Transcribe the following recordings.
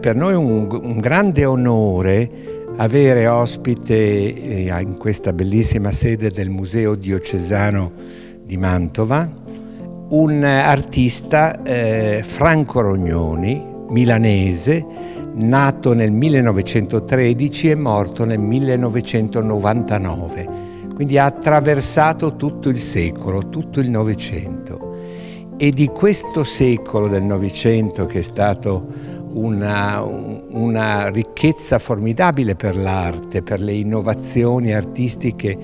per noi è un grande onore avere ospite in questa bellissima sede del Museo Diocesano di Mantova un artista, Franco Rognoni, milanese, nato nel 1913 e morto nel 1999, quindi ha attraversato tutto il secolo, tutto il Novecento. E di questo secolo del Novecento, che è stato una ricchezza formidabile per l'arte, per le innovazioni artistiche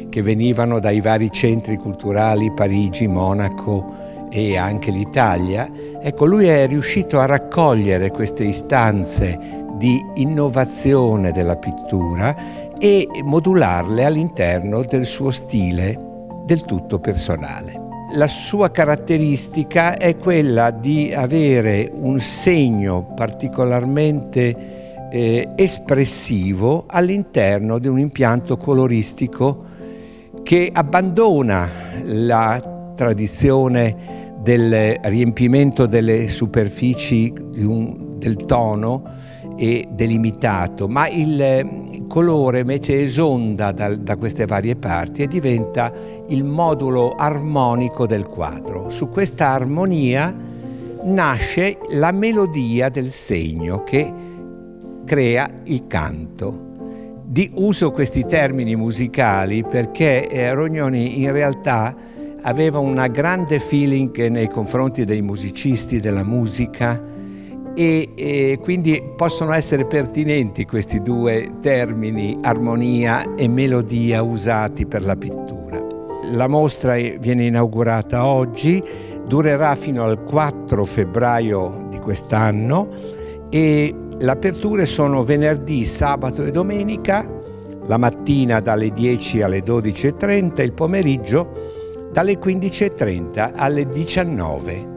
che venivano dai vari centri culturali, Parigi, Monaco e anche l'Italia, ecco, lui è riuscito a raccogliere queste istanze di innovazione della pittura e modularle all'interno del suo stile del tutto personale. La sua caratteristica è quella di avere un segno particolarmente espressivo all'interno di un impianto coloristico che abbandona la tradizione del riempimento delle superfici del tono e delimitato, ma il colore invece esonda da queste varie parti e diventa il modulo armonico del quadro. Su questa armonia nasce la melodia del segno che crea il canto. Uso questi termini musicali perché Rognoni in realtà aveva una grande feeling nei confronti dei musicisti della musica e quindi possono essere pertinenti questi due termini, armonia e melodia, usati per la pittura. La mostra viene inaugurata oggi, durerà fino al 4 febbraio di quest'anno e le aperture sono venerdì, sabato e domenica, la mattina dalle 10 alle 12:30, il pomeriggio dalle 15:30 alle 19.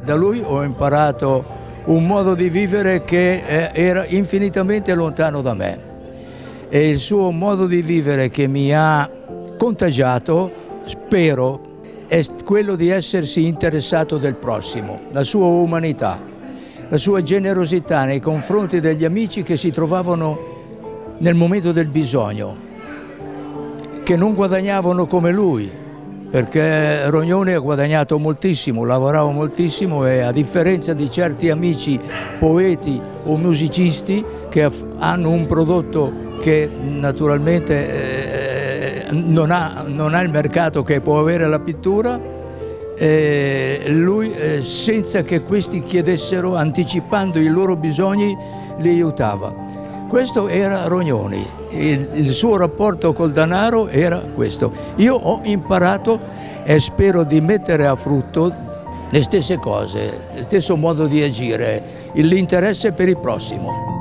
Da lui ho imparato un modo di vivere che era infinitamente lontano da me, e il suo modo di vivere che mi ha contagiato, spero, è quello di essersi interessato del prossimo, la sua umanità, la sua generosità nei confronti degli amici che si trovavano nel momento del bisogno, che non guadagnavano come lui, perché Rognoni ha guadagnato moltissimo, lavorava moltissimo, e a differenza di certi amici poeti o musicisti che hanno un prodotto che naturalmente non ha il mercato che può avere la pittura, lui senza che questi chiedessero, anticipando i loro bisogni, li aiutava. Questo era Rognoni, il suo rapporto col denaro era questo. Io ho imparato e spero di mettere a frutto le stesse cose, lo stesso modo di agire, l'interesse per il prossimo.